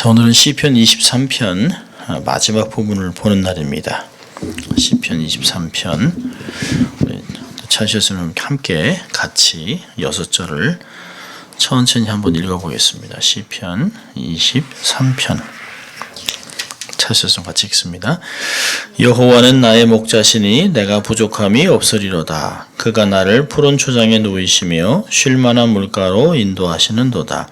자, 오늘은 시편 23편 마지막 부분을 보는 날입니다. 시편 23편 찾으셨으면 함께 같이 6절을 천천히 한번 읽어보겠습니다. 시편 23편 찾으셨으면 같이 읽습니다. 여호와는 나의 목자시니 내가 부족함이 없으리로다. 그가 나를 푸른 초장에 누이시며 쉴만한 물가로 인도하시는도다.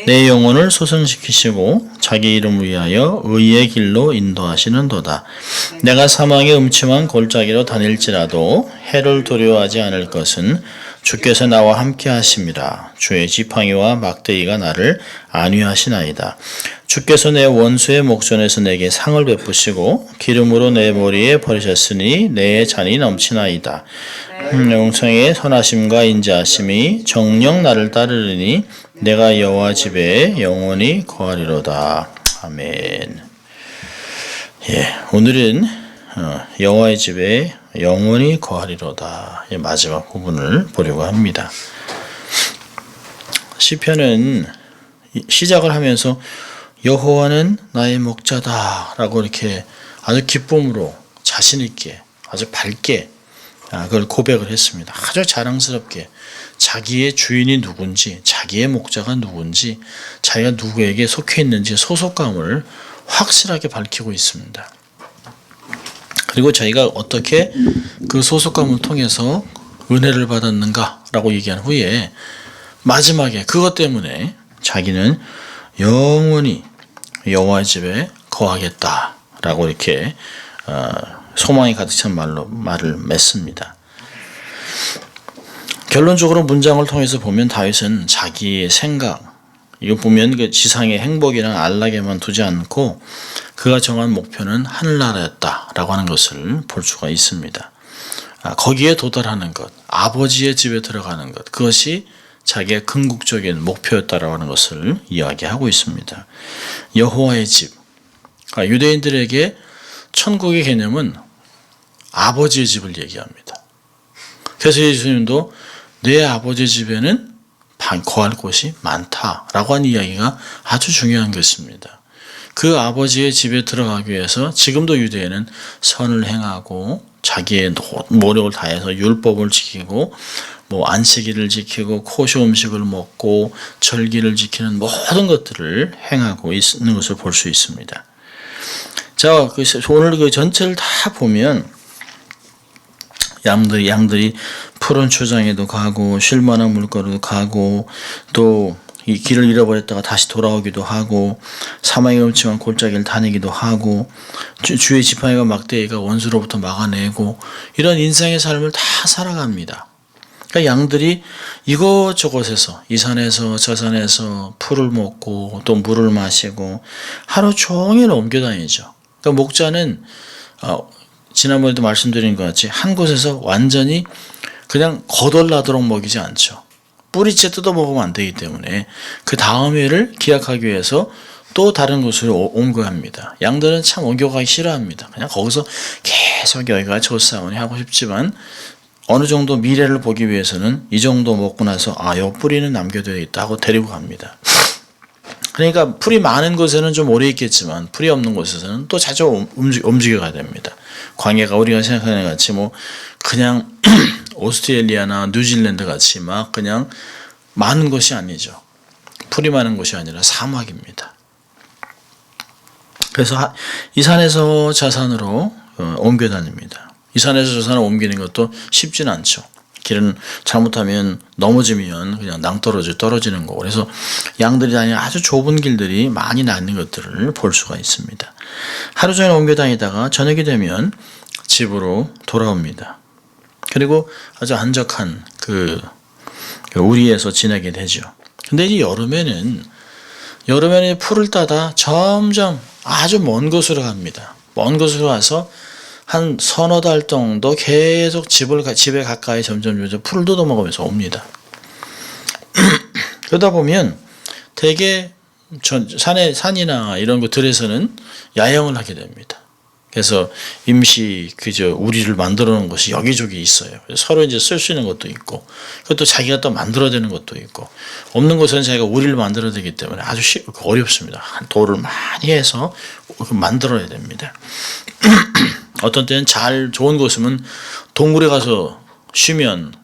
내 영혼을 소생시키시고 자기 이름을 위하여 의의 길로 인도하시는도다. 내가 사망의 음침한 골짜기로 다닐지라도 해를 두려워하지 않을 것은 주께서 나와 함께 하심이라. 주의 지팡이와 막대기가 나를 안위하시나이다. 주께서 내 원수의 목전에서 내게 상을 베푸시고 기름으로 내 머리에 버리셨으니 내 잔이 넘치나이다. 영성의 선하심과 인자하심이 정녕 나를 따르리니 내가 여호와 집에 영원히 거하리로다. 아멘. 오늘은 여호와의 집에 영원히 거하리로다. 마지막 부분을 보려고 합니다. 시편은 시작을 하면서 여호와는 나의 목자다 라고 이렇게 아주 기쁨으로 자신 있게 아주 밝게 그걸 고백을 했습니다. 아주 자랑스럽게 자기의 주인이 누군지, 자기의 목자가 누군지, 자기가 누구에게 속해 있는지 소속감을 확실하게 밝히고 있습니다. 그리고 자기가 어떻게 그 소속감을 통해서 은혜를 받았는가 라고 얘기한 후에 마지막에 그것 때문에 자기는 영원히 여호와의 집에 거하겠다 라고 이렇게 소망이 가득 찬 말을 맺습니다. 결론적으로 문장을 통해서 보면 다윗은 자기의 생각, 이거 보면 그 지상의 행복이나 안락에만 두지 않고 그가 정한 목표는 하늘나라였다라고 하는 것을 볼 수가 있습니다. 거기에 도달하는 것, 아버지의 집에 들어가는 것, 그것이 자기의 궁극적인 목표였다라고 하는 것을 이야기하고 있습니다. 여호와의 집, 유대인들에게 천국의 개념은 아버지의 집을 얘기합니다. 그래서 예수님도 내 아버지의 집에는 거할 곳이 많다라고 하는 이야기가 아주 중요한 것입니다. 그 아버지의 집에 들어가기 위해서 지금도 유대인은 선을 행하고 자기의 노력을 다해서 율법을 지키고 안식일을 지키고 코쇼 음식을 먹고 절기를 지키는 모든 것들을 행하고 있는 것을 볼 수 있습니다. 자, 오늘 그 전체를 다 보면 양들이 푸른 초장에도 가고 쉴만한 물가로도 가고 또 이 길을 잃어버렸다가 다시 돌아오기도 하고 사망의 음침한 골짜기를 다니기도 하고 주의 지팡이와 막대기가 원수로부터 막아내고 이런 인생의 삶을 다 살아갑니다. 그러니까 양들이 이곳저곳에서 이 산에서 저 산에서 풀을 먹고 또 물을 마시고 하루 종일 옮겨 다니죠. 그러니까 목자는 지난번에도 말씀드린 것 같이 한 곳에서 완전히 그냥 거덜나도록 먹이지 않죠. 뿌리째 뜯어 먹으면 안 되기 때문에 그 다음 해를 기약하기 위해서 또 다른 곳으로 옮겨갑니다. 양들은 참 옮겨가기 싫어합니다. 그냥 거기서 계속 여기가 좋사오니 하고 싶지만 어느 정도 미래를 보기 위해서는 이 정도 먹고 나서 요 뿌리는 남겨둬야겠다 하고 데리고 갑니다. 그러니까 풀이 많은 곳에는 좀 오래 있겠지만 풀이 없는 곳에서는 또 자주 움직여가야 됩니다. 광야가 우리가 생각하는 것 같이 그냥 오스트레일리아나 뉴질랜드 같이 막 그냥 많은 곳이 아니죠. 풀이 많은 곳이 아니라 사막입니다. 그래서 이 산에서 저 산으로 옮겨 다닙니다. 이 산에서 저 산을 옮기는 것도 쉽진 않죠. 길은 잘못하면 넘어지면 그냥 떨어지는 거고 그래서 양들이 다니는 아주 좁은 길들이 많이 나는 것들을 볼 수가 있습니다. 하루 종일 옮겨 다니다가 저녁이 되면 집으로 돌아옵니다. 그리고 아주 한적한 그 우리에서 지내게 되죠. 근데 이 여름에는 풀을 따다 점점 아주 먼 곳으로 갑니다. 먼 곳으로 가서 한 서너 달 정도 계속 집에 가까이 점점 풀을 뜯어먹으면서 옵니다. 그러다 보면 대개 산이나 이런 곳들에서는 야영을 하게 됩니다. 그래서 임시 우리를 만들어 놓은 곳이 여기저기 있어요. 서로 이제 쓸 수 있는 것도 있고, 그것도 자기가 또 만들어야 되는 것도 있고, 없는 곳은 자기가 우리를 만들어야 되기 때문에 아주 어렵습니다. 돌을 많이 해서 만들어야 됩니다. 어떤 때는 좋은 곳이면 동굴에 가서 쉬면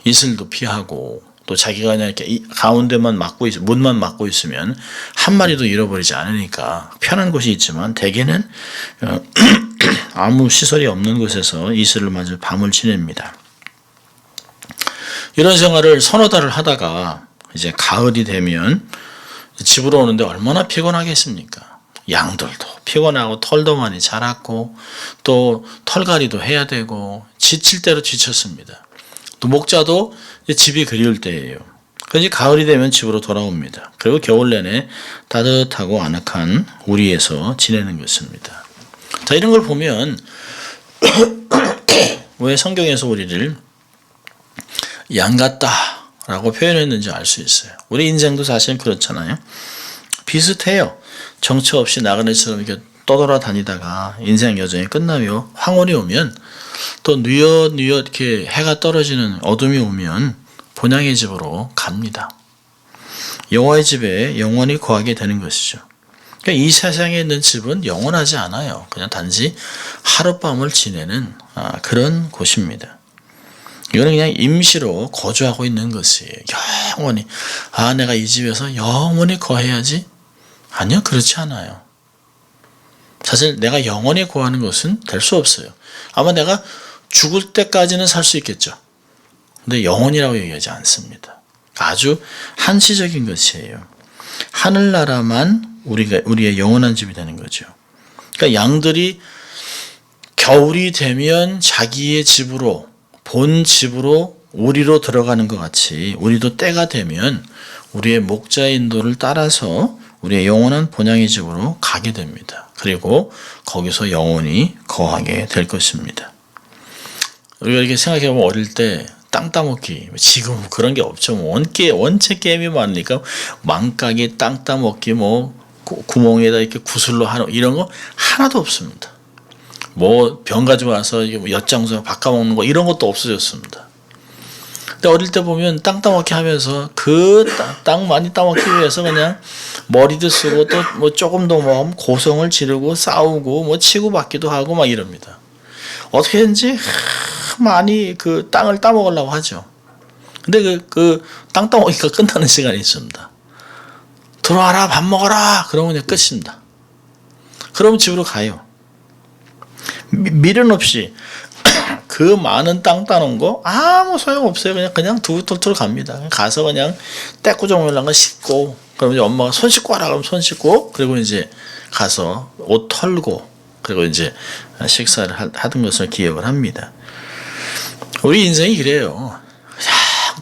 이슬도 피하고, 또 자기가 그냥 이렇게 가운데만 문만 막고 있으면 한 마리도 잃어버리지 않으니까 편한 곳이 있지만, 대개는 아무 시설이 없는 곳에서 이슬을 맞을 밤을 지냅니다. 이런 생활을 서너 달을 하다가 이제 가을이 되면 집으로 오는데 얼마나 피곤하겠습니까? 양들도 피곤하고 털도 많이 자랐고 또 털갈이도 해야 되고 지칠 대로 지쳤습니다. 또 목자도 집이 그리울 때예요. 그래서 가을이 되면 집으로 돌아옵니다. 그리고 겨울 내내 따뜻하고 아늑한 우리에서 지내는 것입니다. 자, 이런 걸 보면 왜 성경에서 우리를 양 같다라고 표현했는지 알 수 있어요. 우리 인생도 사실 그렇잖아요. 비슷해요. 정처 없이 나그네처럼 이렇게 떠돌아다니다가 인생 여정이 끝나며 황혼이 오면, 또 뉘엿뉘엿 이렇게 해가 떨어지는 어둠이 오면 본향의 집으로 갑니다. 여호와의 집에 영원히 거하게 되는 것이죠. 그러니까 이 세상에 있는 집은 영원하지 않아요. 그냥 단지 하룻밤을 지내는 그런 곳입니다. 이거는 그냥 임시로 거주하고 있는 것이에요. 영원히 내가 이 집에서 영원히 거해야지? 아니요, 그렇지 않아요. 사실 내가 영원히 거하는 것은 될 수 없어요. 아마 내가 죽을 때까지는 살 수 있겠죠. 근데 영원이라고 얘기하지 않습니다. 아주 한시적인 것이에요. 하늘나라만 우리의 영원한 집이 되는 거죠. 그러니까 양들이 겨울이 되면 자기의 집으로, 본 집으로, 우리로 들어가는 것 같이 우리도 때가 되면 우리의 목자의 인도를 따라서 우리의 영원한 본향의 집으로 가게 됩니다. 그리고 거기서 영원히 거하게 될 것입니다. 우리가 이렇게 생각해보면 어릴 때 땅 따먹기, 지금 그런 게 없죠. 원체 게임이 많으니까 망까기, 땅 따먹기, 구멍에다 이렇게 구슬로 하는 이런 거 하나도 없습니다. 병 가지고 와서 엿장수 바꿔먹는 거 이런 것도 없어졌습니다. 근데 어릴 때 보면 땅 따먹기 하면서 그 땅 많이 따먹기 위해서 그냥 머리도 쓰고 또 조금 더 고성을 지르고 싸우고 치고 받기도 하고 막 이럽니다. 어떻게든지 많이 그 땅을 따먹으려고 하죠. 근데 그 땅 따먹기가 끝나는 시간이 있습니다. 들어와라, 밥 먹어라. 그러면 그냥 끝입니다. 그러면 집으로 가요. 미련 없이 그 많은 땅 따놓은 거 아무 소용 없어요. 그냥 두루툴툴 갑니다. 가서 그냥 떼꾸정 이런 거 씻고, 그러면 이제 엄마가 손 씻고 하라 그러면 손 씻고, 그리고 이제 가서 옷 털고, 그리고 이제 식사를 하던 것을 기억을 합니다. 우리 인생이 그래요.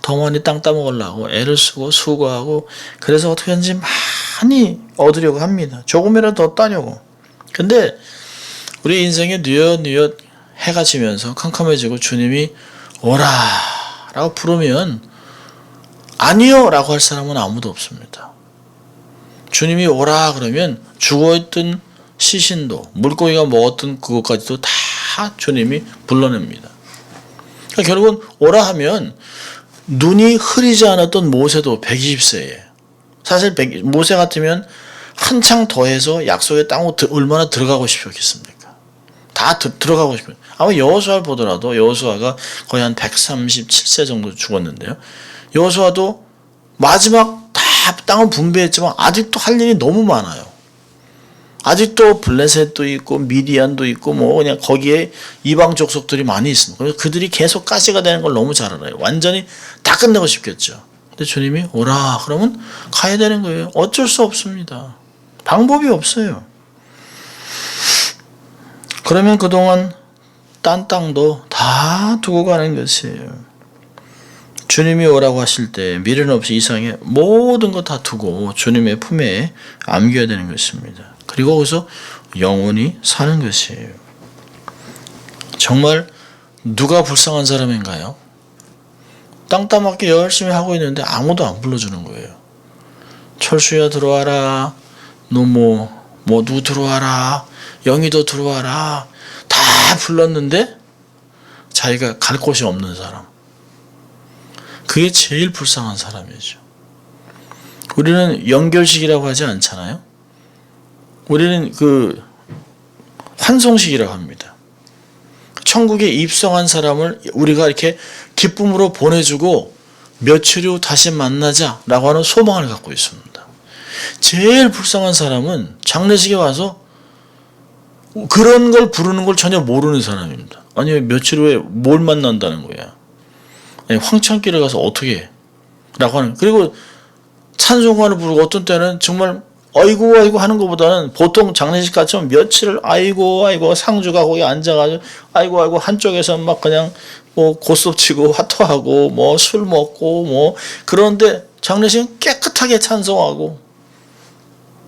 더 많이 땅 따먹으려고 애를 쓰고 수고하고, 그래서 어떻게든지 많이 얻으려고 합니다. 조금이라도 더 따려고. 근데 우리 인생에 뉘엿뉘엿 해가 지면서 캄캄해지고 주님이 오라 라고 부르면 아니요 라고 할 사람은 아무도 없습니다. 주님이 오라 그러면 죽어있던 시신도, 물고기가 먹었던 그것까지도 다 주님이 불러냅니다. 그러니까 결국은 오라 하면 눈이 흐리지 않았던 모세도 120세에, 사실 모세 같으면 한창 더해서 약속의 땅으로 얼마나 들어가고 싶었겠습니까? 다 들어가고 싶어요. 아마 여호수아를 보더라도 여호수아가 거의 한 137세 정도 죽었는데요. 여호수아도 마지막 다 땅을 분배했지만 아직도 할 일이 너무 많아요. 아직도 블레셋도 있고 미디안도 있고 그냥 거기에 이방 족속들이 많이 있습니다. 그래서 그들이 계속 가시가 되는 걸 너무 잘 알아요. 완전히 다 끝내고 싶겠죠. 근데 주님이 오라 그러면 가야 되는 거예요. 어쩔 수 없습니다. 방법이 없어요. 그러면 그동안 딴 땅도 다 두고 가는 것이에요. 주님이 오라고 하실 때 미련 없이 이 세상에 모든 거 다 두고 주님의 품에 안겨야 되는 것입니다. 그리고 거기서 영원히 사는 것이에요. 정말 누가 불쌍한 사람인가요? 땅 따먹기 열심히 하고 있는데 아무도 안 불러주는 거예요. 철수야 들어와라. 너 뭐 누구 들어와라, 영희도 들어와라 다 불렀는데 자기가 갈 곳이 없는 사람. 그게 제일 불쌍한 사람이죠. 우리는 연결식이라고 하지 않잖아요. 우리는 그 환송식이라고 합니다. 천국에 입성한 사람을 우리가 이렇게 기쁨으로 보내주고 며칠 후 다시 만나자라고 하는 소망을 갖고 있습니다. 제일 불쌍한 사람은 장례식에 와서 그런 걸 부르는 걸 전혀 모르는 사람입니다. 아니 며칠 후에 뭘 만난다는 거야. 아니, 황천길에 가서 어떻게 해? 라고 하는. 그리고 찬송가를 부르고 어떤 때는 정말 아이고 아이고 하는 것보다는 보통 장례식 같으면 며칠을 아이고 아이고 상주가 거기 앉아가지고 아이고 아이고 한쪽에서 막 그냥 뭐 고스톱 치고 화투하고 뭐 술 먹고 뭐 그런데 장례식은 깨끗하게 찬송하고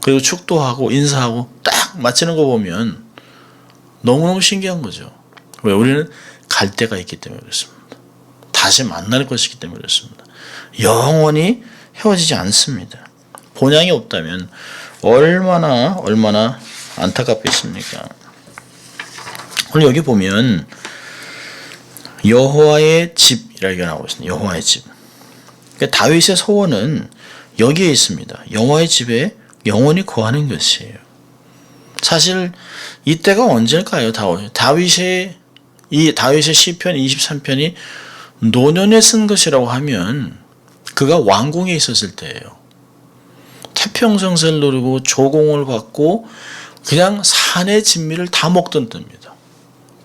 그리고 축도하고 인사하고 딱 마치는 거 보면 너무너무 신기한 거죠. 왜? 우리는 갈 데가 있기 때문에 그렇습니다. 다시 만날 것이기 때문에 그렇습니다. 영원히 헤어지지 않습니다. 본향이 없다면 얼마나 안타깝겠습니까? 오늘 여기 보면 여호와의 집이라고 나오고 있습니다. 여호와의 집. 그러니까 다윗의 소원은 여기에 있습니다. 여호와의 집에 영원히 거하는 것이에요. 사실 이때가 언제일까요? 다윗의 시편 23편이 노년에 쓴 것이라고 하면 그가 왕궁에 있었을 때예요. 태평성세를 누리고 조공을 받고 그냥 산의 진미를 다 먹던 때입니다.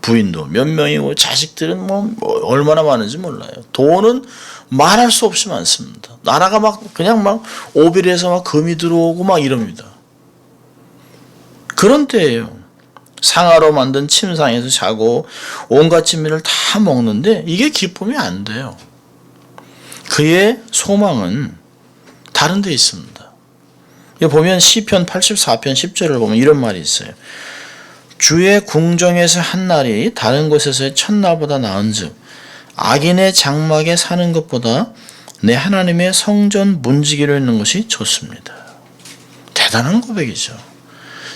부인도 몇 명이고 자식들은 뭐 얼마나 많은지 몰라요. 돈은 말할 수 없이 많습니다. 나라가 그냥 오빌에서 금이 들어오고 이럽니다. 그런 때예요. 상아로 만든 침상에서 자고 온갖 진미를 다 먹는데 이게 기쁨이 안 돼요. 그의 소망은 다른 데 있습니다. 여기 보면 시편 84편 10절을 보면 이런 말이 있어요. 주의 궁정에서 한 날이 다른 곳에서의 첫날보다 나은즉 악인의 장막에 사는 것보다 내 하나님의 성전 문지기로 있는 것이 좋습니다. 대단한 고백이죠.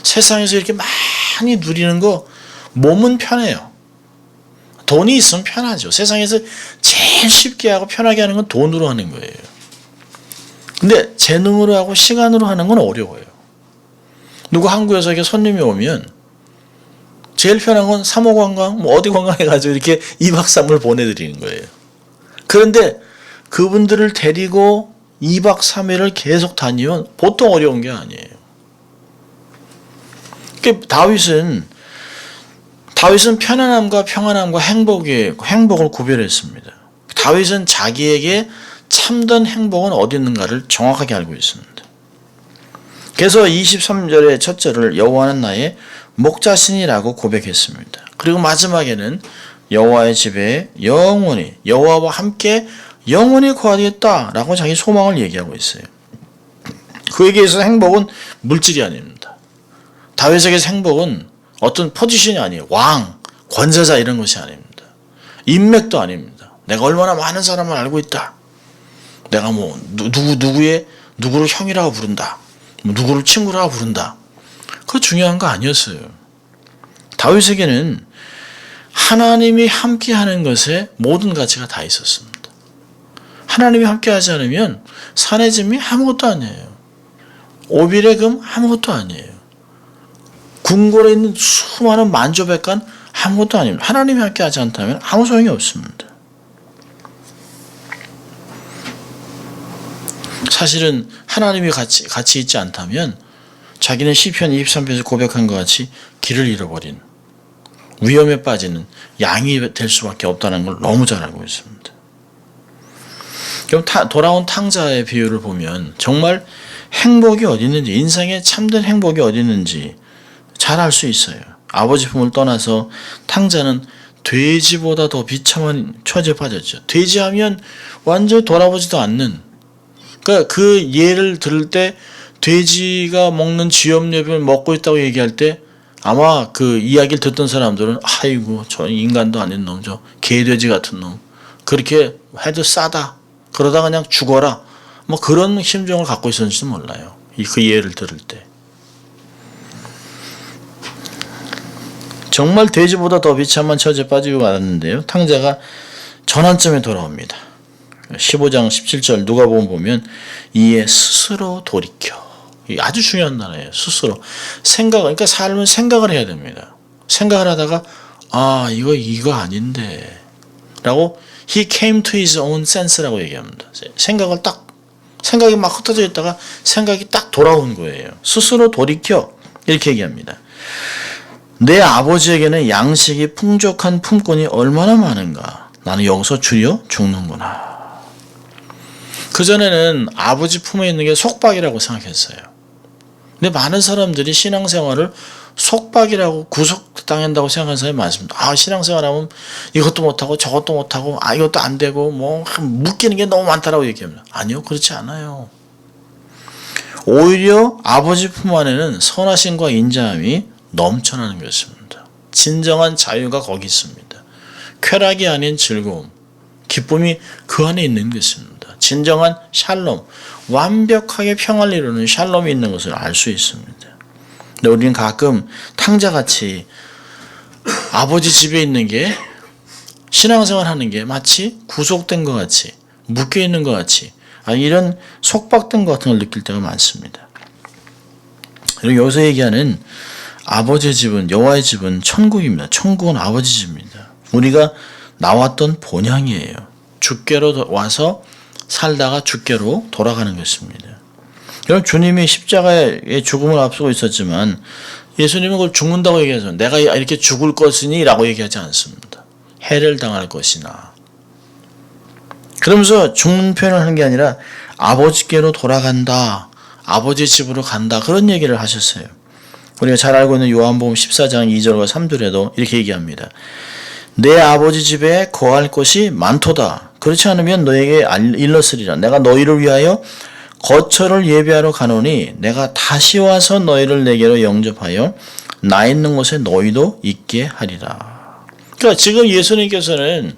세상에서 이렇게 많이 누리는 거 몸은 편해요. 돈이 있으면 편하죠. 세상에서 제일 쉽게 하고 편하게 하는 건 돈으로 하는 거예요. 근데 재능으로 하고 시간으로 하는 건 어려워요. 누구 한국에서 이렇게 손님이 오면 제일 편한 건 3호 관광, 어디 관광해가지고 이렇게 2박 3일 보내드리는 거예요. 그런데 그분들을 데리고 2박 3일을 계속 다니면 보통 어려운 게 아니에요. 그러니까 다윗은 편안함과 평안함과 행복을 구별했습니다. 다윗은 자기에게 참된 행복은 어디 있는가를 정확하게 알고 있습니다. 그래서 23절의 첫 절을 여호와는 나의 목자신이라고 고백했습니다. 그리고 마지막에는 여호와의 집에 영원히 여호와와 함께 영원히 거하겠다라고 자기 소망을 얘기하고 있어요. 그에게서 행복은 물질이 아닙니다. 다윗에게서 행복은 어떤 포지션이 아니에요. 왕, 권세자 이런 것이 아닙니다. 인맥도 아닙니다. 내가 얼마나 많은 사람을 알고 있다. 내가 누구를 형이라고 부른다. 누구를 친구라고 부른다. 그거 중요한 거 아니었어요. 다윗에게는 하나님이 함께하는 것에 모든 가치가 다 있었습니다. 하나님이 함께하지 않으면 산의 진미 아무것도 아니에요. 오빌의 금 아무것도 아니에요. 궁궐에 있는 수많은 만조백관 아무것도 아닙니다. 하나님이 함께하지 않다면 아무 소용이 없습니다. 사실은 하나님이 같이 있지 않다면 자기는 시편 23편에서 고백한 것 같이 길을 잃어버린 위험에 빠지는 양이 될 수밖에 없다는 걸 너무 잘 알고 있습니다. 그럼 돌아온 탕자의 비유를 보면 정말 행복이 어디 있는지, 인생의 참된 행복이 어디 있는지 잘 알 수 있어요. 아버지 품을 떠나서 탕자는 돼지보다 더 비참한 처지에 빠졌죠. 돼지하면 완전히 돌아보지도 않는, 그러니까 그 예를 들을 때 돼지가 먹는 쥐염려병을 먹고 있다고 얘기할 때 아마 그 이야기를 듣던 사람들은 아이고 저 인간도 아닌 놈, 저 개돼지 같은 놈, 그렇게 해도 싸다, 그러다 그냥 죽어라, 뭐 그런 심정을 갖고 있었는지도 몰라요. 그 예를 들을 때. 정말 돼지보다 더 비참한 처지에 빠지고 말았는데요. 탕자가 전환점에 돌아옵니다. 15장 17절 누가복음 보면 이에 스스로 돌이켜. 아주 중요한 단어예요. 스스로. 그러니까 삶은 생각을 해야 됩니다. 생각을 하다가 이거 아닌데 라고 he came to his own sense라고 얘기합니다. 생각이 막 흩어져 있다가 생각이 딱 돌아온 거예요. 스스로 돌이켜 이렇게 얘기합니다. 내 아버지에게는 양식이 풍족한 품꾼이 얼마나 많은가. 나는 여기서 줄여 죽는구나. 그전에는 아버지 품에 있는 게 속박이라고 생각했어요. 근데 많은 사람들이 신앙생활을 속박이라고 구속당한다고 생각하는 사람이 많습니다. 신앙생활하면 이것도 못하고 저것도 못하고 이것도 안 되고 묶이는 게 너무 많다라고 얘기합니다. 아니요, 그렇지 않아요. 오히려 아버지 품 안에는 선하심과 인자함이 넘쳐나는 것입니다. 진정한 자유가 거기 있습니다. 쾌락이 아닌 즐거움, 기쁨이 그 안에 있는 것입니다. 진정한 샬롬, 완벽하게 평화를 이루는 샬롬이 있는 것을 알 수 있습니다. 근데 우리는 가끔 탕자같이 아버지 집에 있는 게 신앙생활 하는 게 마치 구속된 것 같이 묶여있는 것 같이 이런 속박된 것 같은 걸 느낄 때가 많습니다. 그리고 여기서 얘기하는 아버지의 집은 여호와의 집은 천국입니다. 천국은 아버지 집입니다. 우리가 나왔던 본향이에요. 주께로 와서 살다가 주께로 돌아가는 것입니다. 여러분 주님이 십자가의 죽음을 앞서고 있었지만 예수님은 그걸 죽는다고 얘기하죠. 내가 이렇게 죽을 것이니 라고 얘기하지 않습니다. 해를 당할 것이나. 그러면서 죽는 표현을 하는 게 아니라 아버지께로 돌아간다. 아버지 집으로 간다. 그런 얘기를 하셨어요. 우리가 잘 알고 있는 요한복음 14장 2절과 3절에도 이렇게 얘기합니다. 내 아버지 집에 거할 곳이 많도다. 그렇지 않으면 너에게 일렀으리라. 내가 너희를 위하여 거처를 예비하러 가노니 내가 다시 와서 너희를 내게로 영접하여 나 있는 곳에 너희도 있게 하리라. 그러니까 지금 예수님께서는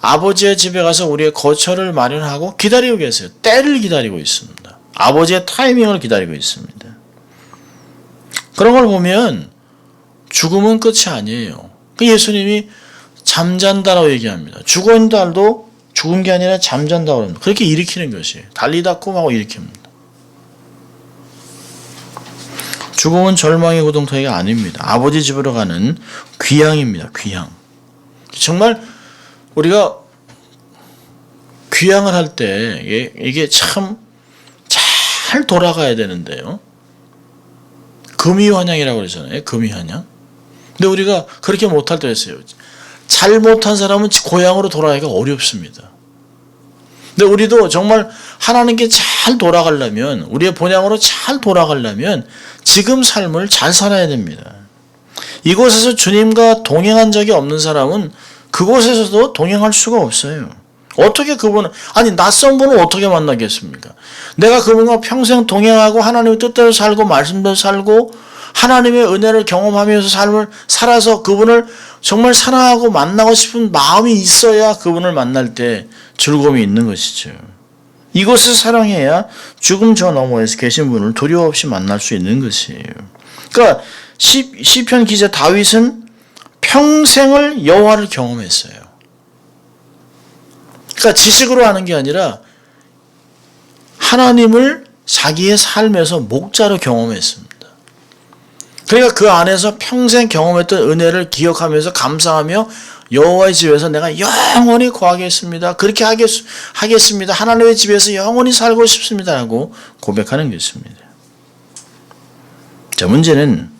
아버지의 집에 가서 우리의 거처를 마련하고 기다리고 계세요. 때를 기다리고 있습니다. 아버지의 타이밍을 기다리고 있습니다. 그런 걸 보면 죽음은 끝이 아니에요. 예수님이 잠잔다라고 얘기합니다. 죽어있는 달도 죽은 게 아니라 잠잔다고 합니다. 그렇게 일으키는 것이에요. 달리다 꿈하고 일으킵니다. 죽음은 절망의 구덩텅이가 아닙니다. 아버지 집으로 가는 귀향입니다. 귀향. 정말 우리가 귀향을 할 때 이게 참 잘 돌아가야 되는데요. 금이환향이라고 그러잖아요. 금이환향. 근데 우리가 그렇게 못할 때가 있어요. 잘못한 사람은 고향으로 돌아가기가 어렵습니다. 근데 우리도 정말 하나님께 잘 돌아가려면, 우리의 본향으로 잘 돌아가려면 지금 삶을 잘 살아야 됩니다. 이곳에서 주님과 동행한 적이 없는 사람은 그곳에서도 동행할 수가 없어요. 어떻게 낯선 분을 어떻게 만나겠습니까? 내가 그분과 평생 동행하고 하나님의 뜻대로 살고 말씀대로 살고 하나님의 은혜를 경험하면서 삶을 살아서 그분을 정말 사랑하고 만나고 싶은 마음이 있어야 그분을 만날 때 즐거움이 있는 것이죠. 이곳에서 사랑해야 죽음 저 너머에서 계신 분을 두려워 없이 만날 수 있는 것이에요. 그러니까 시편 기자 다윗은 평생을 여호와를 경험했어요. 그러니까 지식으로 하는 게 아니라 하나님을 자기의 삶에서 목자로 경험했습니다. 그러니까 그 안에서 평생 경험했던 은혜를 기억하면서 감사하며 여호와의 집에서 내가 영원히 거하겠습니다. 그렇게 하겠습니다. 하나님의 집에서 영원히 살고 싶습니다라고 고백하는 것입니다. 자, 문제는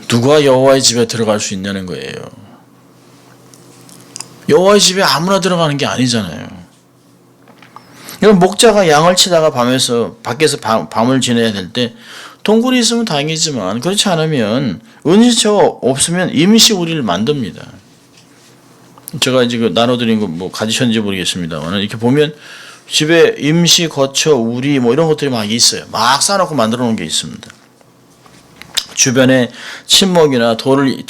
누가 여호와의 집에 들어갈 수 있냐는 거예요. 여호와의 집에 아무나 들어가는 게 아니잖아요. 이런 목자가 양을 치다가 밖에서 밤을 지내야 될 때 동굴이 있으면 다행이지만 그렇지 않으면 은신처가 없으면 임시 우리를 만듭니다. 제가 이제 나눠드린 거 가지셨는지 모르겠습니다만 이렇게 보면 집에 임시 거처 우리 이런 것들이 막 있어요. 막 쌓아놓고 만들어 놓은 게 있습니다. 주변에 침목이나 돌을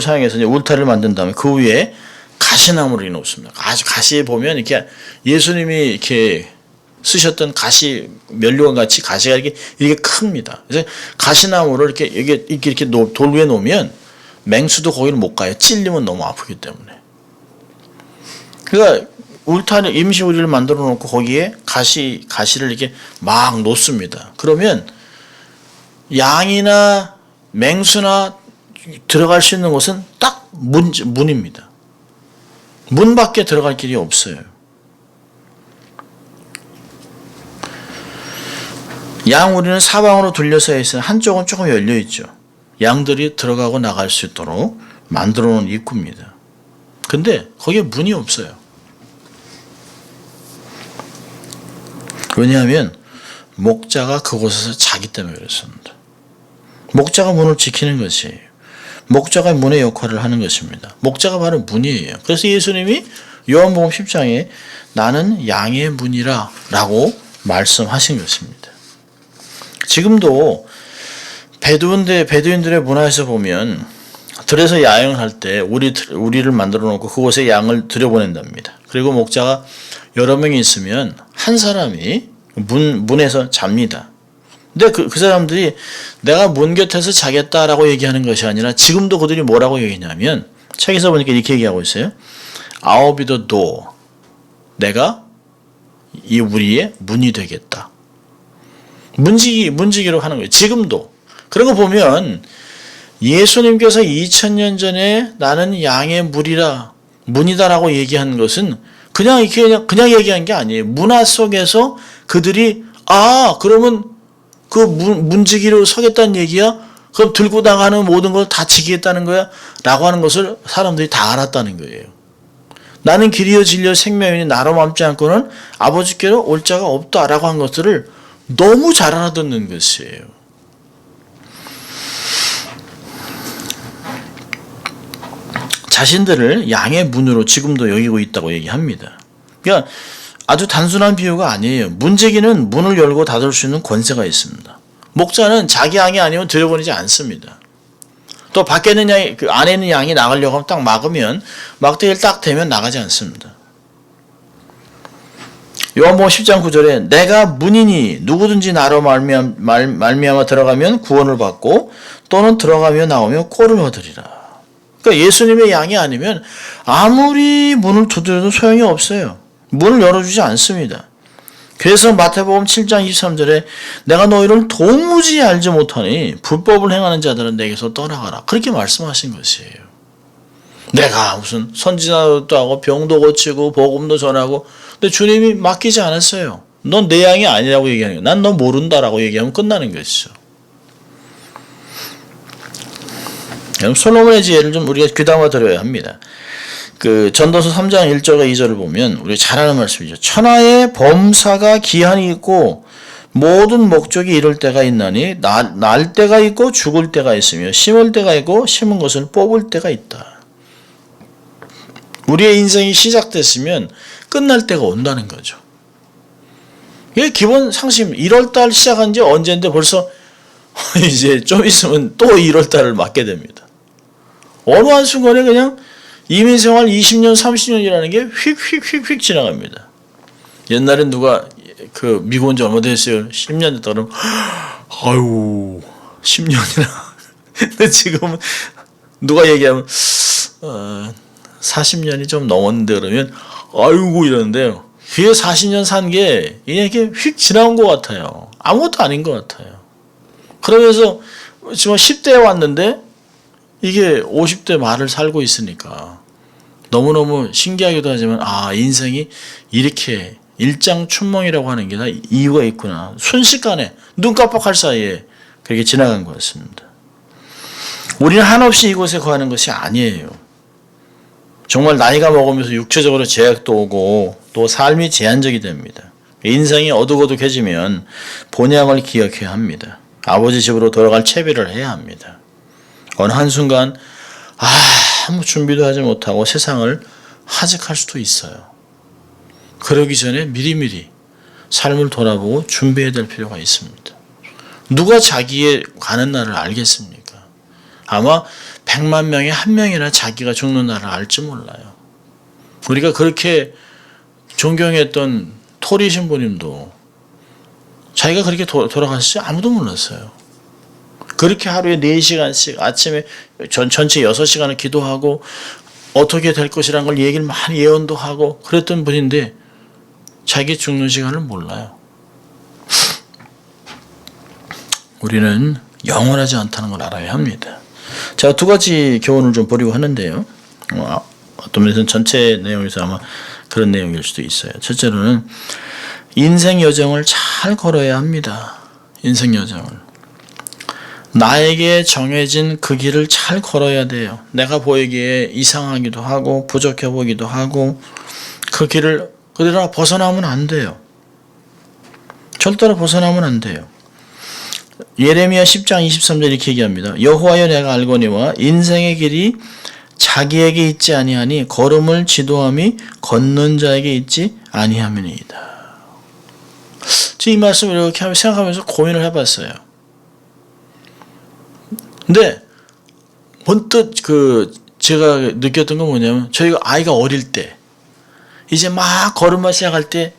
사용해서 이제 울타리를 만든 다음에 그 위에 가시나무를 놓습니다. 가시에 보면 이렇게 예수님이 이렇게 쓰셨던 가시 면류관 가시가 이렇게 큽니다. 그래서 가시나무를 이렇게 돌 위에 놓으면 맹수도 거기를 못 가요. 찔리면 너무 아프기 때문에. 그러니까 울타리 임시 우리를 만들어 놓고 거기에 가시를 이렇게 막 놓습니다. 그러면 양이나 맹수나 들어갈 수 있는 곳은 딱 문입니다. 문 밖에 들어갈 길이 없어요. 양 우리는 사방으로 둘러서 있어요. 한쪽은 조금 열려 있죠. 양들이 들어가고 나갈 수 있도록 만들어 놓은 입구입니다. 근데 거기에 문이 없어요. 왜냐하면 목자가 그곳에서 자기 때문에 그렇습니다. 목자가 문을 지키는 것이에요. 목자가 문의 역할을 하는 것입니다. 목자가 바로 문이에요. 그래서 예수님이 요한복음 10장에 나는 양의 문이라 라고 말씀하신 것입니다. 지금도 베두인들의 문화에서 보면 들에서 야영할 때 우리를 만들어 놓고 그곳에 양을 들여보낸답니다. 그리고 목자가 여러 명이 있으면 한 사람이 문에서 잡니다. 근데 그 사람들이 내가 문 곁에서 자겠다라고 얘기하는 것이 아니라 지금도 그들이 뭐라고 얘기하냐면 책에서 보니까 이렇게 얘기하고 있어요. I'll be the door. 내가 이 우리의 문이 되겠다. 문지기로 하는 거예요. 지금도. 그런 거 보면 예수님께서 2000년 전에 나는 양의 문이다라고 얘기한 것은 그냥 얘기한 게 아니에요. 문화 속에서 그들이 그러면 그 문지기로 서겠다는 얘기야? 그럼 들고 나가는 모든 걸 다 지키겠다는 거야? 라고 하는 것을 사람들이 다 알았다는 거예요. 나는 길이요 진리요 생명이니 나로 맘지 않고는 아버지께로 올 자가 없다라고 한 것들을 너무 잘 알아듣는 것이에요. 자신들을 양의 문으로 지금도 여기고 있다고 얘기합니다. 그러니까 아주 단순한 비유가 아니에요. 문지기는 문을 열고 닫을 수 있는 권세가 있습니다. 목자는 자기 양이 아니면 들여보내지 않습니다. 또 밖에 있는 양이, 그 안에 있는 양이 나가려고 하면 딱 막으면 막대기를 딱 대면 나가지 않습니다. 요한복음 10장 9절에 내가 문이니 누구든지 나로 말미암아 들어가면 구원을 받고 또는 들어가며 나오며 꼴을 얻으리라. 그러니까 예수님의 양이 아니면 아무리 문을 두드려도 소용이 없어요. 문을 열어주지 않습니다. 그래서 마태복음 7장 23절에 내가 너희를 도무지 알지 못하니 불법을 행하는 자들은 내게서 떠나가라. 그렇게 말씀하신 것이에요. 내가 무슨 선지자도 하고 병도 고치고 복음도 전하고 근데 주님이 맡기지 않았어요. 넌 내 양이 아니라고 얘기하는 거예요. 난 너 모른다라고 얘기하면 끝나는 것이죠. 그럼 솔로몬의 지혜를 좀 우리가 귀담아 들어야 합니다. 그 전도서 3장 1절과 2절을 보면 우리가 잘 아는 말씀이죠. 천하의 범사가 기한이 있고 모든 목적이 이룰 때가 있나니 날 때가 있고 죽을 때가 있으며 심을 때가 있고 심은 것을 뽑을 때가 있다. 우리의 인생이 시작됐으면 끝날 때가 온다는 거죠. 이게 기본 상식. 1월달 시작한 지 언제인데 벌써 이제 좀 있으면 또 1월달을 맞게 됩니다. 어느 한순간에 그냥 이민생활 20년, 30년이라는 게 휙휙휙휙 지나갑니다. 옛날엔 누가 그 미국 온 지 얼마 됐어요? 10년 됐다 그러면 아유 10년이나. 근데 지금은 누가 얘기하면 40년이 좀 넘었는데 그러면 아이고 이러는데요. 그게 40년 산 게 이렇게 휙 지나온 것 같아요. 아무것도 아닌 것 같아요. 그러면서 지금 10대에 왔는데 이게 50대 말을 살고 있으니까 너무너무 신기하기도 하지만 인생이 이렇게 일장춘몽이라고 하는 게 다 이유가 있구나. 순식간에 눈 깜빡할 사이에 그렇게 지나간 것 같습니다. 우리는 한없이 이곳에 거하는 것이 아니에요. 정말 나이가 먹으면서 육체적으로 제약도 오고 또 삶이 제한적이 됩니다. 인생이 어둑어둑해지면 본향을 기억해야 합니다. 아버지 집으로 돌아갈 채비를 해야 합니다. 어느 한순간 아무 준비도 하지 못하고 세상을 하직할 수도 있어요. 그러기 전에 미리미리 삶을 돌아보고 준비해야 될 필요가 있습니다. 누가 자기의 가는 날을 알겠습니까? 아마 100만 명에 1명이나 자기가 죽는 날을 알지 몰라요. 우리가 그렇게 존경했던 토리 신부님도 자기가 그렇게 돌아갔을지 아무도 몰랐어요. 그렇게 하루에 4시간씩 아침에 전체 6시간을 기도하고 어떻게 될 것이라는 걸 얘기를 많이 예언도 하고 그랬던 분인데 자기 죽는 시간을 몰라요. 우리는 영원하지 않다는 걸 알아야 합니다. 제가 2가지 교훈을 좀 보려고 하는데요. 어떤 면에서는 전체 내용에서 아마 그런 내용일 수도 있어요. 첫째로는 인생 여정을 잘 걸어야 합니다. 인생 여정을. 나에게 정해진 그 길을 잘 걸어야 돼요. 내가 보이기에 이상하기도 하고 부족해 보이기도 하고 그 길을 그러다가 벗어나면 안 돼요. 절대로 벗어나면 안 돼요. 예레미야 10장 23절 이렇게 얘기합니다. 여호와여 내가 알거니와 인생의 길이 자기에게 있지 아니하니 걸음을 지도함이 걷는 자에게 있지 아니함이니이다. 이 말씀을 이렇게 생각하면서 고민을 해봤어요. 근데 번뜩 제가 느꼈던 건 뭐냐면 저희가 아이가 어릴 때 이제 막 걸음마 시작할 때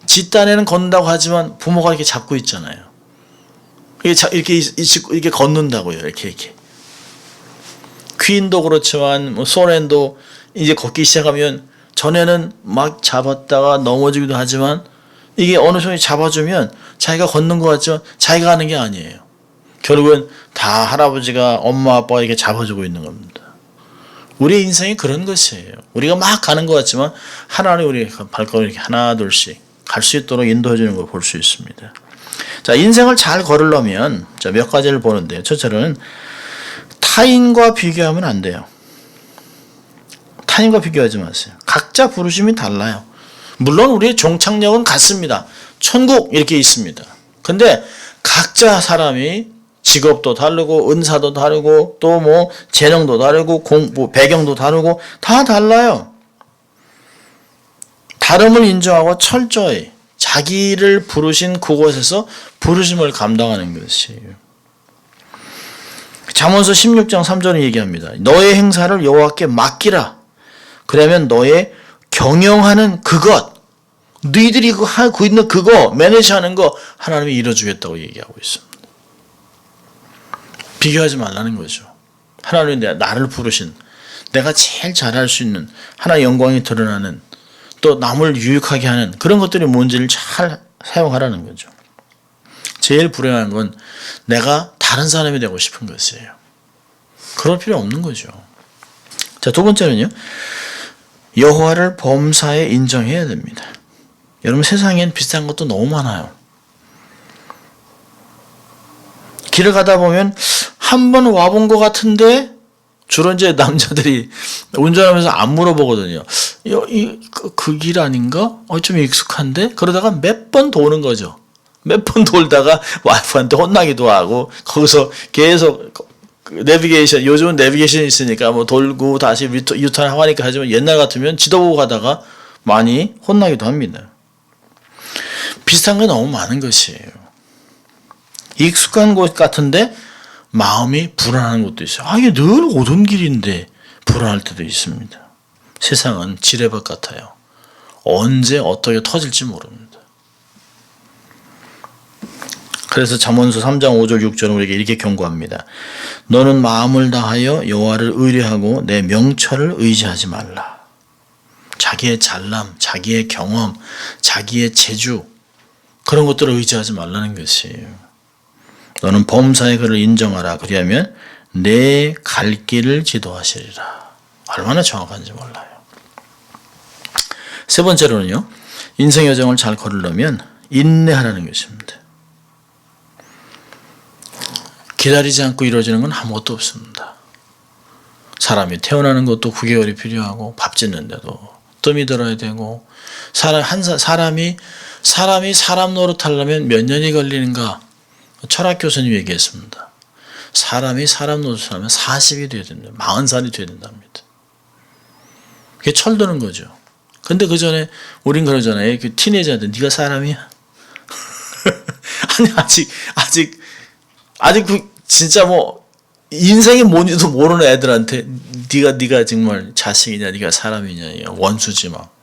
뒷단에는 걷는다고 하지만 부모가 이렇게 잡고 있잖아요. 이렇게 걷는다고요. 이렇게. 퀸도 그렇지만 소렌도 이제 걷기 시작하면 전에는 막 잡았다가 넘어지기도 하지만 이게 어느 순간 잡아주면 자기가 걷는 것 같지만 자기가 가는 게 아니에요. 결국은 다 할아버지가 엄마 아빠가 이렇게 잡아주고 있는 겁니다. 우리의 인생이 그런 것이에요. 우리가 막 가는 것 같지만 하나님 우리 발걸음을 이렇게 하나 둘씩 갈 수 있도록 인도해 주는 걸 볼 수 있습니다. 자, 인생을 잘 걸으려면 몇 가지를 보는데요. 첫째로는 타인과 비교하면 안 돼요. 타인과 비교하지 마세요. 각자 부르심이 달라요. 물론 우리의 종착역은 같습니다. 천국 이렇게 있습니다. 근데 각자 사람이 직업도 다르고 은사도 다르고 또 뭐 재능도 다르고 공부 배경도 다르고 다 달라요. 다름을 인정하고 철저히 자기를 부르신 그곳에서 부르심을 감당하는 것이에요. 잠언서 16장 3절은 얘기합니다. 너의 행사를 여호와께 맡기라. 그러면 너의 경영하는 그것, 너희들이 하고 있는 그거, 매니지하는 거 하나님이 이뤄주겠다고 얘기하고 있습니다. 비교하지 말라는 거죠. 하나님이 나를 부르신, 내가 제일 잘할 수 있는 하나의 영광이 드러나는 또 남을 유익하게 하는 그런 것들이 뭔지를 잘 사용하라는 거죠. 제일 불행한 건 내가 다른 사람이 되고 싶은 것이에요. 그럴 필요 없는 거죠. 자, 2번째는요. 여호와를 범사에 인정해야 됩니다. 여러분 세상엔 비슷한 것도 너무 많아요. 길을 가다 보면 한 번 와본 것 같은데 주로 이제 남자들이 운전하면서 안 물어보거든요. 그 길 아닌가? 좀 익숙한데? 그러다가 몇 번 도는 거죠. 몇 번 돌다가 와이프한테 혼나기도 하고 거기서 계속 내비게이션, 요즘은 내비게이션이 있으니까 뭐 돌고 다시 유턴하고 하니까 하지만 옛날 같으면 지도 보고 가다가 많이 혼나기도 합니다. 비슷한 게 너무 많은 것이에요. 익숙한 곳 같은데 마음이 불안한 것도 있어요. 이게 늘 오던 길인데 불안할 때도 있습니다. 세상은 지뢰밭 같아요. 언제 어떻게 터질지 모릅니다. 그래서 잠언서 3장 5절 6절은 우리에게 이렇게 경고합니다. 너는 마음을 다하여 여호와를 의뢰하고 내 명철을 의지하지 말라. 자기의 잘남, 자기의 경험, 자기의 재주 그런 것들을 의지하지 말라는 것이에요. 너는 범사의 그를 인정하라. 그리하면 내 갈 길을 지도하시리라. 얼마나 정확한지 몰라요. 3번째로는요. 인생 여정을 잘 걸으려면 인내하라는 것입니다. 기다리지 않고 이루어지는 건 아무것도 없습니다. 사람이 태어나는 것도 9개월이 필요하고 밥 짓는데도 뜸이 들어야 되고 사람이 사람 노릇하려면 몇 년이 걸리는가? 철학 교수님이 얘기했습니다. 사람이 사람 노릇하려면 40이 돼야 된다. 40살이 돼야 된답니다. 그게 철드는 거죠. 근데 그 전에 우린 그러잖아요. 그 티네이저한테 네가 사람이야? 아니 아직 그 진짜 뭐 인생이 뭔지도 모르는 애들한테 네가 정말 자식이냐, 네가 사람이냐, 원수지 막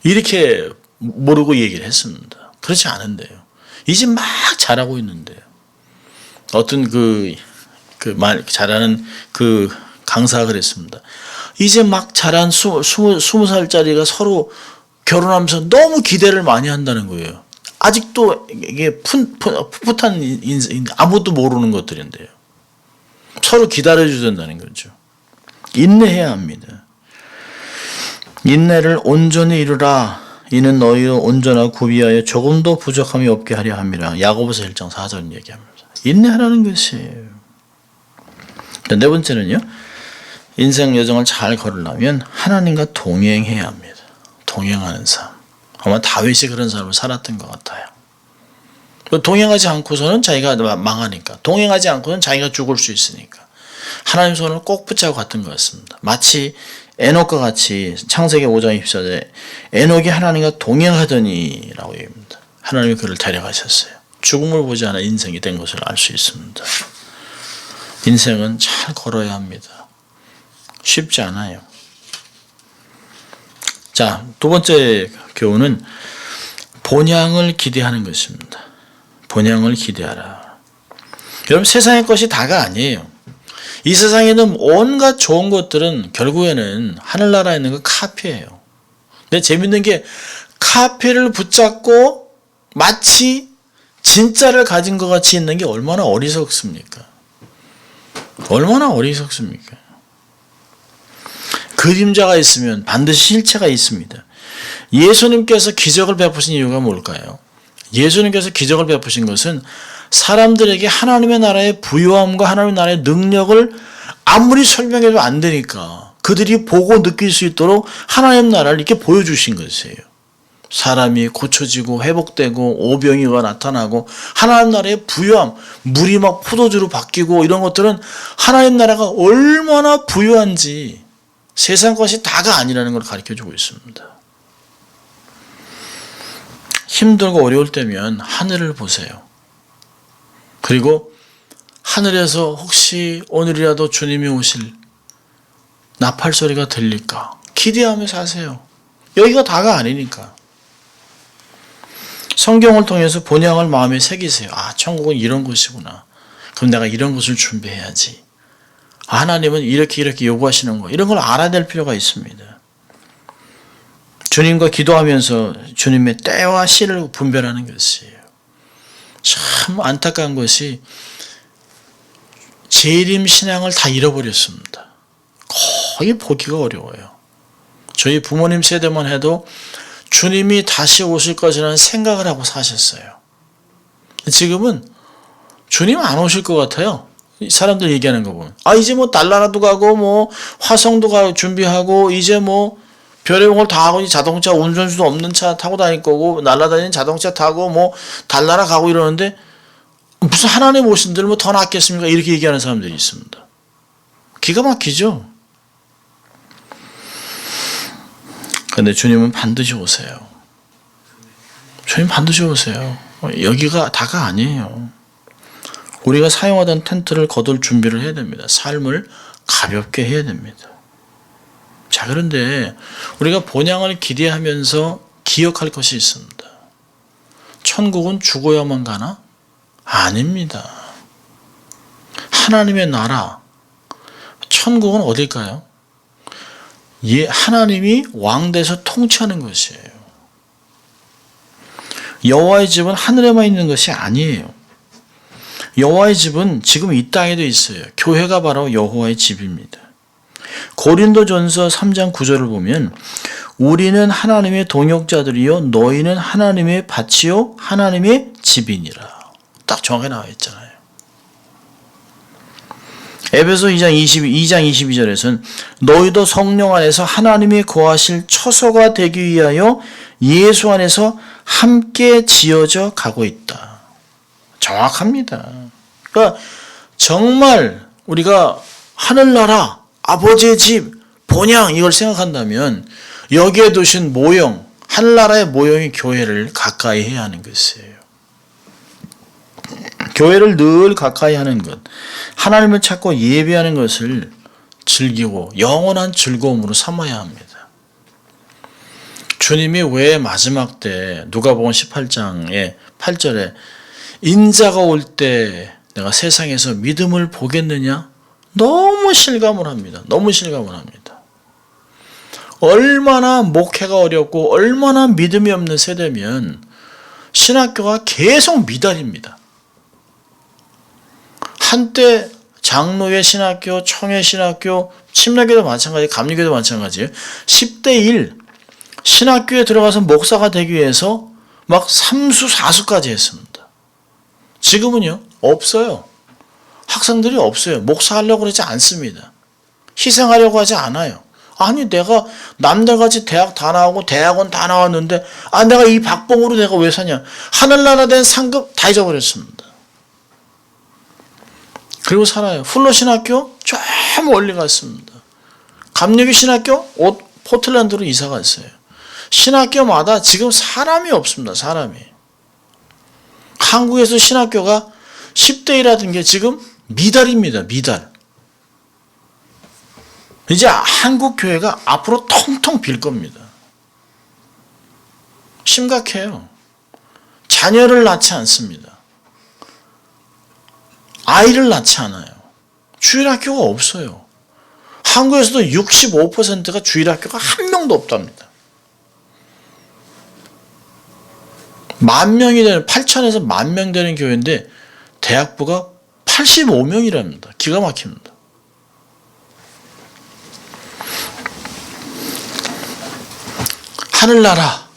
이렇게 모르고 얘기를 했습니다. 그렇지 않은데요. 이제 막 잘하고 있는데요. 어떤 그 잘하는 그 강사가 그랬습니다. 이제 막 자란 20살짜리가 서로 결혼하면서 너무 기대를 많이 한다는 거예요. 아직도 이게 풋풋한 인생, 아무것도 모르는 것들인데요. 서로 기다려줘야 된다는 거죠. 인내해야 합니다. 인내를 온전히 이루라. 이는 너희를 온전하고 구비하여 조금도 부족함이 없게 하려 함이라. 야고보서 1장 4절 얘기합니다. 인내하라는 것이에요. 네 번째는요. 인생 여정을 잘 걸으려면 하나님과 동행해야 합니다. 동행하는 삶. 아마 다윗이 그런 삶을 살았던 것 같아요. 동행하지 않고서는 자기가 망하니까. 동행하지 않고는 자기가 죽을 수 있으니까. 하나님 손을 꼭 붙잡고 갔던 것 같습니다. 마치 에녹과 같이 창세기 5장 24절에 에녹이 하나님과 동행하더니 라고 얘기합니다. 하나님이 그를 데려가셨어요. 죽음을 보지 않아 인생이 된 것을 알 수 있습니다. 인생은 잘 걸어야 합니다. 쉽지 않아요. 자, 두 번째 교훈은 본향을 기대하는 것입니다. 본향을 기대하라. 여러분, 세상의 것이 다가 아니에요. 이 세상에는 온갖 좋은 것들은 결국에는 하늘나라에 있는 거 카피예요. 근데 재밌는 게 카피를 붙잡고 마치 진짜를 가진 것 같이 있는 게 얼마나 어리석습니까? 얼마나 어리석습니까? 그림자가 있으면 반드시 실체가 있습니다. 예수님께서 기적을 베푸신 이유가 뭘까요? 예수님께서 기적을 베푸신 것은 사람들에게 하나님의 나라의 부요함과 하나님의 나라의 능력을 아무리 설명해도 안 되니까 그들이 보고 느낄 수 있도록 하나님의 나라를 이렇게 보여주신 것이에요. 사람이 고쳐지고 회복되고 오병이가 나타나고 하나님 나라의 부요함, 물이 막 포도주로 바뀌고 이런 것들은 하나님 나라가 얼마나 부요한지 세상 것이 다가 아니라는 걸 가르쳐주고 있습니다. 힘들고 어려울 때면 하늘을 보세요. 그리고 하늘에서 혹시 오늘이라도 주님이 오실 나팔 소리가 들릴까 기대하면서 하세요. 여기가 다가 아니니까. 성경을 통해서 본향을 마음에 새기세요. 아, 천국은 이런 곳이구나. 그럼 내가 이런 것을 준비해야지. 하나님은 이렇게 요구하시는 거, 이런 걸 알아낼 필요가 있습니다. 주님과 기도하면서 주님의 때와 시를 분별하는 것이에요. 참 안타까운 것이 재림 신앙을 다 잃어버렸습니다. 거의 보기가 어려워요. 저희 부모님 세대만 해도 주님이 다시 오실 것이라는 생각을 하고 사셨어요. 지금은 주님 안 오실 것 같아요. 사람들 얘기하는 거 보면. 아, 이제 뭐 달나라도 가고 뭐 화성도 가고 준비하고 이제 뭐 별의별 다 하고 자동차 운전수도 없는 차 타고 다닐 거고 날아다니는 자동차 타고 뭐 달나라 가고 이러는데 무슨 하나님 오신 들 뭐 더 낫겠습니까? 이렇게 얘기하는 사람들이 있습니다. 기가 막히죠. 그런데 주님은 반드시 오세요. 주님 반드시 오세요. 여기가 다가 아니에요. 우리가 사용하던 텐트를 거둘 준비를 해야 됩니다. 삶을 가볍게 해야 됩니다. 자, 그런데 우리가 본향을 기대하면서 기억할 것이 있습니다. 천국은 죽어야만 가나? 아닙니다. 하나님의 나라, 천국은 어딜까요? 하나님이 왕돼서 통치하는 것이에요. 여호와의 집은 하늘에만 있는 것이 아니에요. 여호와의 집은 지금 이 땅에도 있어요. 교회가 바로 여호와의 집입니다. 고린도전서 3장 9절을 보면 우리는 하나님의 동역자들이요 너희는 하나님의 밭이요 하나님의 집이니라. 딱 정확하게 나와 있잖아요. 에베소 2장 22절에서는 너희도 성령 안에서 하나님이 거하실 처소가 되기 위하여 예수 안에서 함께 지어져 가고 있다. 정확합니다. 그러니까 정말 우리가 하늘나라, 아버지의 집, 본향 이걸 생각한다면 여기에 두신 모형, 하늘나라의 모형이 교회를 가까이 해야 하는 것이에요. 교회를 늘 가까이 하는 것, 하나님을 찾고 예배하는 것을 즐기고 영원한 즐거움으로 삼아야 합니다. 주님이 왜 마지막 때 누가복음 18장의 8절에 인자가 올 때 내가 세상에서 믿음을 보겠느냐? 너무 실감을 합니다. 너무 실감을 합니다. 얼마나 목회가 어렵고 얼마나 믿음이 없는 세대면 신학교가 계속 미달입니다. 한때 장로회 신학교, 청회 신학교, 침례교도 마찬가지, 감리교도 마찬가지예요. 10대 1 신학교에 들어가서 목사가 되기 위해서 막 3수 4수까지 했습니다. 지금은요 없어요. 학생들이 없어요. 목사하려고 그러지 않습니다. 희생하려고 하지 않아요. 아니 내가 남들같이 대학 다 나오고 대학원 다 나왔는데 내가 이 박봉으로 내가 왜 사냐. 하늘나라 된 상급 다 잊어버렸습니다. 그리고 살아요. 훌러 신학교 저 멀리 갔습니다. 감리교 신학교 포틀랜드로 이사 갔어요. 신학교마다 지금 사람이 없습니다. 사람이. 한국에서 신학교가 10대 1하던 게 지금 미달입니다. 미달. 이제 한국 교회가 앞으로 텅텅 빌 겁니다. 심각해요. 자녀를 낳지 않습니다. 아이를 낳지 않아요. 주일학교가 없어요. 한국에서도 65%가 주일학교가 한 명도 없답니다. 10,000명이 되는 8,000에서 10,000명 되는 교회인데 대학부가 85명이랍니다. 기가 막힙니다. 하늘나라,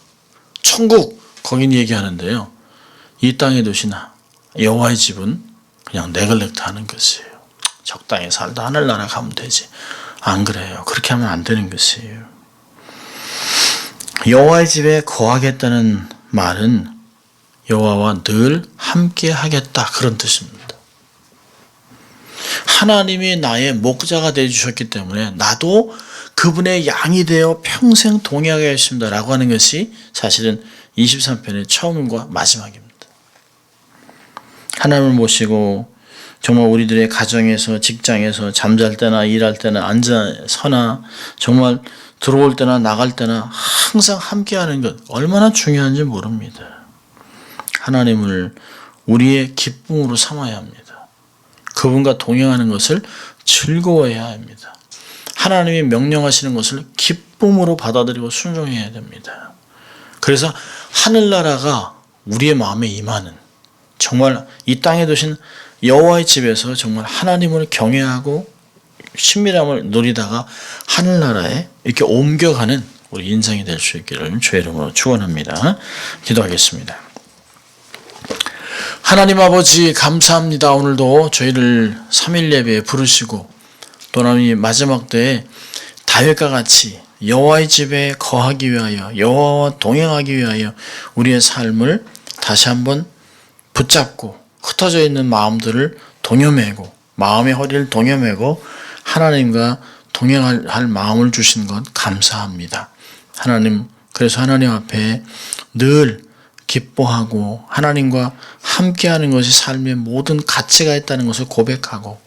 천국 거긴 얘기하는데요. 이 땅의 도시나 여호와의 집은 그냥 네글렉트 하는 것이에요. 적당히 살다 하늘나라 가면 되지. 안 그래요. 그렇게 하면 안 되는 것이에요. 여호와의 집에 거하겠다는 말은 여호와와 늘 함께 하겠다 그런 뜻입니다. 하나님이 나의 목자가 되어주셨기 때문에 나도 그분의 양이 되어 평생 동행하겠습니다 라고 하는 것이 사실은 23편의 처음과 마지막입니다. 하나님을 모시고 정말 우리들의 가정에서 직장에서 잠잘 때나 일할 때나 앉아 서나 정말 들어올 때나 나갈 때나 항상 함께하는 것 얼마나 중요한지 모릅니다. 하나님을 우리의 기쁨으로 삼아야 합니다. 그분과 동행하는 것을 즐거워해야 합니다. 하나님이 명령하시는 것을 기쁨으로 받아들이고 순종해야 됩니다. 그래서 하늘나라가 우리의 마음에 임하는 정말 이 땅에 두신 여호와의 집에서 정말 하나님을 경외하고 신밀함을 누리다가 하늘나라에 이렇게 옮겨가는 우리 인생이 될 수 있기를 주의 이름으로 축원합니다. 기도하겠습니다. 하나님 아버지 감사합니다. 오늘도 저희를 3일 예배에 부르시고 또 하나님 마지막 때에 다윗과 같이 여호와의 집에 거하기 위하여 여호와와 동행하기 위하여 우리의 삶을 다시 한번 붙잡고 흩어져 있는 마음들을 동여매고 마음의 허리를 동여매고 하나님과 동행할 마음을 주신 것 감사합니다. 하나님 그래서 하나님 앞에 늘 기뻐하고 하나님과 함께하는 것이 삶의 모든 가치가 있다는 것을 고백하고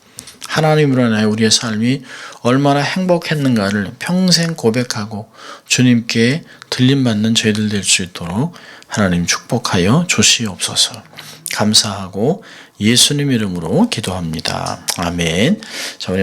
하나님으로 인하여 우리의 삶이 얼마나 행복했는가를 평생 고백하고 주님께 들림받는 저희들 될 수 있도록 하나님 축복하여 주시옵소서. 감사하고 예수님 이름으로 기도합니다. 아멘. 자, 우리